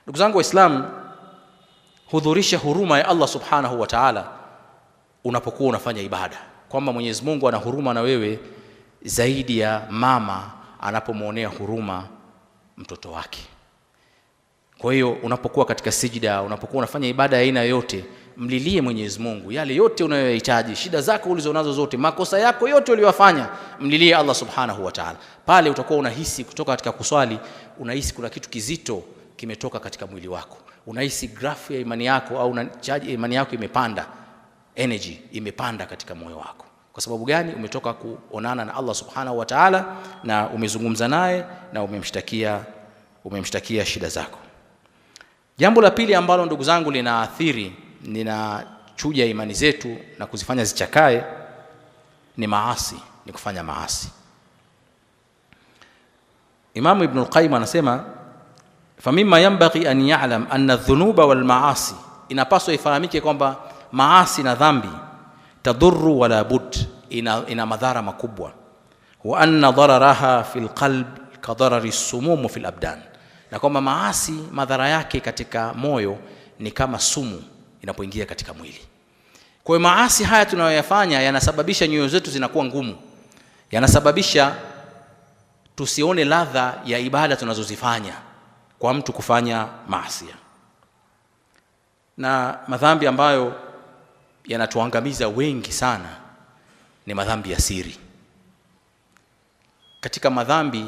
Ndugu zangu Waislamu, hudhurisha huruma ya Allah subhanahu wa ta'ala unapokuwa unafanya ibada, kwamba Mwenyezi Mungu ana huruma na wewe zaidi ya mama anapomuonea huruma mtoto wake. Kwa hiyo unapokuwa katika sijida, unapokuwa unafanya ibada ya aina yote, mlilie Mwenyezi Mungu yale yote unayohitaji, shida zako ulizonazo zote, makosa yako yote uliyofanya, mlilie Allah subhanahu wa ta'ala. Pale utakuwa unahisi kutoka katika kuswali, unahisi kuna kitu kizito kimetoka katika mwili wako, unahisi grafu ya imani yako au charge ya imani yako imepanda, energy imepanda katika moyo wako. Kwa sababu gani? Umetoka kuonana na Allah subhanahu wa ta'ala na umezungumza naye na umemshtakia shida zako. Jambo la pili ambalo ndugu zangu linachuja imani zetu na kuzifanya zichakae ni maasi, ni kufanya maasi. Imam Ibn al-Qayyim anasema famimma yanbaghi an ya'lam anna adh-dhunuba wal ma'asi, inapaswa ifahamike kwamba maasi na dhambi tadurru wala bud, ina madhara makubwa. Wa anna dararaha fil qalb kadarari as-sumum fil abdan, na kwamba maasi madhara yake katika moyo ni kama sumu inapoingia katika mwili. Kwa hiyo maasi haya tunayoyafanya yanasababisha nyoyo zetu zinakuwa ngumu, yanasababisha tusione ladha ya ibada tunazozifanya kwa mtu kufanya maasi. Na madhambi ambayo yanatuangamiza wengi sana ni madhambi ya siri. Katika madhambi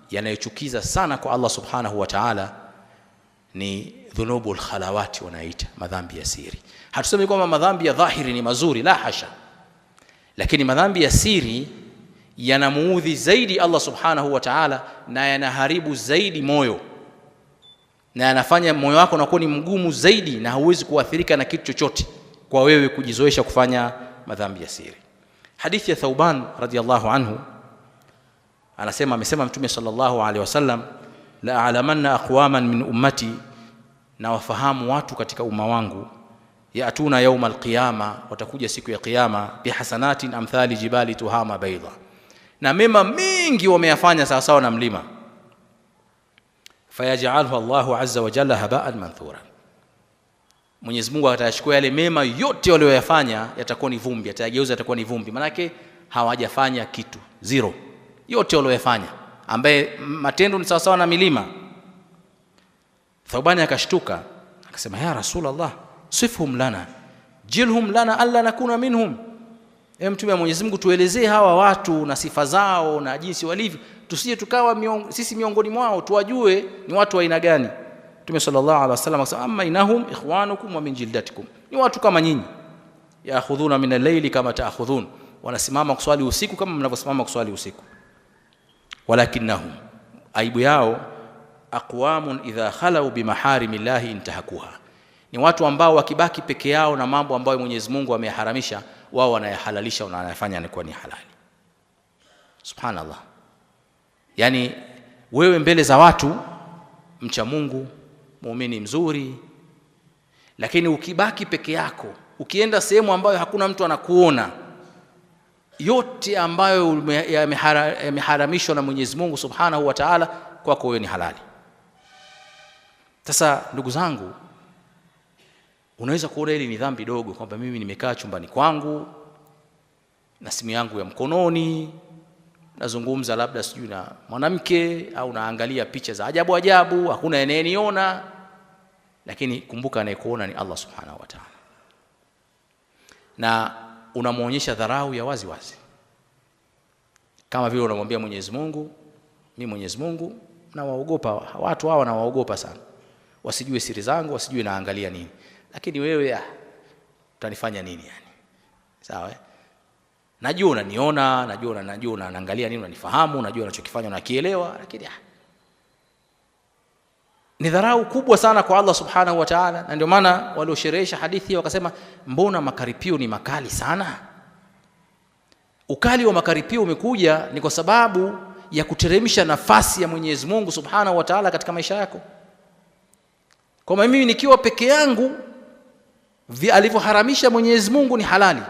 yanayochukiza sana kwa Allah subhanahu wa ta'ala ni dhunubul khalawati, wanaita madhambi ya siri. Hatusemi kwamba madhambi ya dhahiri ni mazuri, la hasha, lakini madhambi ya siri yanamuudhi zaidi Allah subhanahu wa ta'ala na yanaharibu zaidi moyo, na yanafanya moyo wako unakuwa ni mgumu zaidi na hauwezi kuathirika na kitu chochote kwa wewe kujizoesha kufanya madhambi ya siri. Hadithi ya Thauban radiyallahu anhu anasema, amesema Mtume sallallahu alaihi wasallam, la a'lamanna aqwaman min ummati, na wafahamu watu katika umma wangu, yaatuna yawm alqiyama, watakuja siku ya kiyama, bihasanatin amthali jibali tuhama bayda, na mema mingi wameyafanya sawa sawa na mlima, fayaj'alhu Allahu azza wa jalla haba'an manthura, Mwenyezi Mungu atayachukua yale mema yote walioyafanya, yatakuwa ni vumbi, atayageuza yatakuwa ni vumbi, manake hawajafanya kitu, zero yote walioyafanya, ambaye matendo ni sawa sawa na milima. Thawbani akashtuka akasema, ya Rasulullah, sifhum lana jilhum lana alla nakuna minhum, Mtume wa Mwenyezi Mungu, tuelezee hawa watu na sifa zao na jinsi walivyo, tusije tukawa sisi miongoni mwao, tuwajue ni watu wa aina gani. Mtume sallallahu alaihi wasallam akasema, amma inahum ikhwanukum wa min jildatikum, ni watu kama nyinyi, yaakhudhuna min al-layli kama ta'khudhun, wanasimama kuswali usiku kama mnavyosimama kuswali usiku, walakinnahum, aibu yao, aqwamun idha khalau bimaharimillahi intahakuha, ni watu ambao wakibaki peke yao na mambo ambayo Mwenyezi Mungu ameyaharamisha, wao wanayahalalisha na wanayafanya yanakuwa ni halali. Subhanallah. Yani wewe mbele za watu mcha Mungu, muumini mzuri, lakini ukibaki peke yako, ukienda sehemu ambayo hakuna mtu anakuona, yote ambayo yameharamishwa na Mwenyezi Mungu subhanahu wa ta'ala, kwako wewe ni halali. Sasa ndugu zangu, unaweza kuona hili ni dhambi dogo, kwamba mimi nimekaa chumbani kwangu na simu yangu ya mkononi, nazungumza labda sijui na mwanamke, au naangalia picha za ajabu ajabu, hakuna anayeniona, lakini kumbuka anayekuona ni Allah subhanahu wa ta'ala, na unamuonyesha dharau ya wazi wazi, kama vile unamwambia Mwenyezi Mungu, mimi Mwenyezi Mungu na waogopa watu hawa, na waogopa sana, wasijue siri zangu, wasijue naangalia nini, lakini wewe utanifanya nini yani? Sawa, najua unaniona, najua unaangalia nini, unanifahamu, najua unachokifanya unakielewa, lakini ni dharau kubwa sana kwa Allah subhanahu wa ta'ala. Na ndio maana waliosherehesha hadithi wakasema, mbona makaripio ni makali sana? Ukali wa makaripio umekuja ni kwa sababu ya kuteremsha nafasi ya Mwenyezi Mungu subhanahu wa ta'ala katika maisha yako. Kwa mimi nikiwa peke yangu, alivyoharamisha Mwenyezi Mungu ni halali,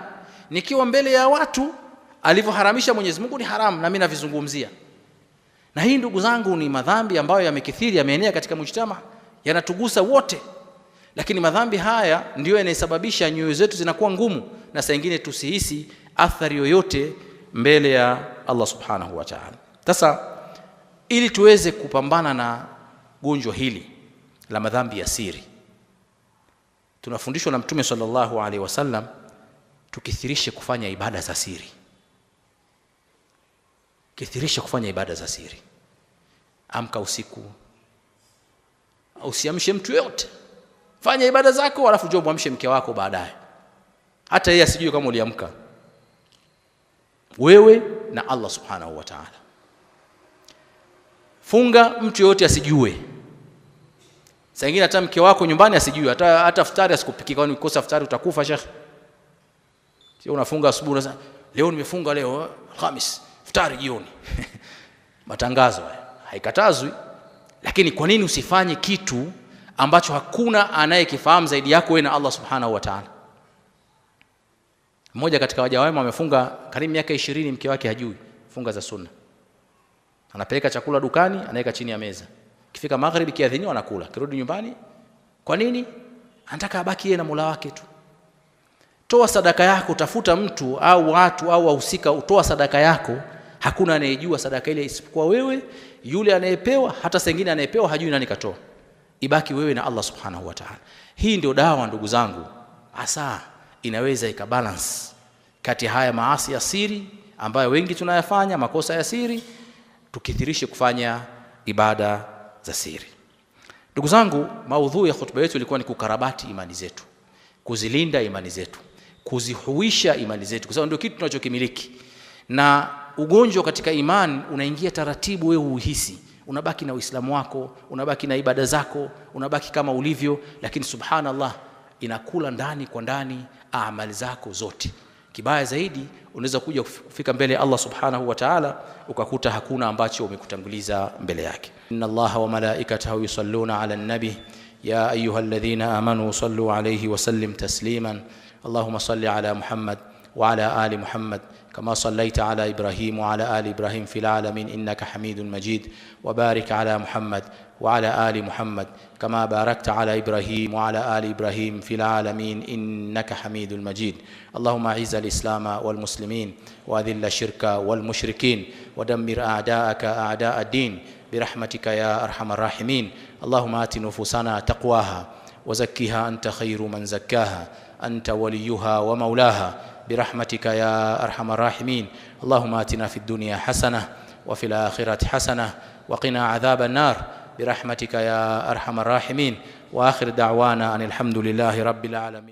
nikiwa mbele ya watu alivyoharamisha Mwenyezi Mungu ni haramu, na mimi navizungumzia. Na hii ndugu zangu ni madhambi ambayo yamekithiri, yameenea katika mujtama, yanatugusa wote, lakini madhambi haya ndiyo yanayosababisha nyoyo zetu zinakuwa ngumu na saa nyingine tusihisi athari yoyote mbele ya Allah subhanahu wa ta'ala. Sasa ili tuweze kupambana na gonjwa hili la madhambi ya siri, tunafundishwa na Mtume sallallahu alaihi wasallam tukithirishe kufanya ibada za siri. Kithirisha kufanya ibada za siri. Amka usiku, usiamshe mtu yote, fanya ibada zako, alafu njoo muamshe mke wako baadaye, hata yeye asijue kama uliamka, wewe na Allah subhanahu wa ta'ala. Funga, mtu yote asijue. Saa nyingine hata mke wako nyumbani asijue, hata futari asikupikie, kwani ukikosa futari utakufa shekhi. Sio unafunga asubuhi unasema leo nimefunga, leo Alhamis futari jioni. Matangazo haya haikatazwi, lakini kwa nini usifanye kitu ambacho hakuna anayekifahamu zaidi yako wewe na Allah subhanahu wa ta'ala? Mmoja katika waja wema amefunga karibu miaka 20, mke wake hajui, funga za sunna. Anapeleka chakula dukani, anaweka chini ya meza. Kifika magharibi kiadhiniwa anakula, kirudi nyumbani. Kwa nini? Anataka abaki yeye na Mola wake tu. Toa sadaka yako, tafuta mtu au watu au wahusika, utoa sadaka yako. Hakuna anayejua sadaka ile isipokuwa wewe, yule anayepewa, hata sengine anayepewa hajui nani katoa. Ibaki wewe na Allah subhanahu wa ta'ala. Hii ndio dawa ndugu zangu. Asa inaweza ikabalance kati haya maasi ya siri ambayo wengi tunayafanya, makosa ya siri, tukithirishe kufanya ibada za siri. Ndugu zangu, maudhui ya khutba yetu ilikuwa ni kukarabati imani zetu, kuzilinda imani zetu, kuzihuisha imani zetu, kwa sababu ndio kitu tunachokimiliki. Na ugonjwa katika imani unaingia taratibu, wewe uhisi unabaki na Uislamu wako, unabaki na ibada zako, unabaki kama ulivyo, lakini subhanallah inakula ndani kwa ndani amali zako zote. Kibaya zaidi unaweza kuja kufika mbele ya Allah subhanahu wa ta'ala ukakuta hakuna ambacho umekutanguliza mbele yake. Inna Allaha wa malaikatahu yusalluna ala an-nabi ya ayyuhalladhina amanu sallu alayhi wa sallim tasliman. Allahumma salli ala Muhammad wa ala ali Muhammad كما صليت على إبراهيم وعلى آل إبراهيم في العالمين إنك حميد مجيد. وبارك على محمد وعلى آل محمد كما باركت على إبراهيم وعلى آل إبراهيم في العالمين إنك حميد مجيد. اللهم أعز الإسلام والمسلمين وأذل الشرك والمشركين ودمر أعداءك أعداء الدين برحمتك يا أرحم الراحمين. اللهم آت نفوسنا تقواها وزكها أنت خير من زكاها أنت وليها ومولاها برحمتك يا أرحم الراحمين. اللهم آتنا في الدنيا حسنة وفي الآخرة حسنة وقنا عذاب النار برحمتك يا أرحم الراحمين. وآخر دعوانا أن الحمد لله رب العالمين.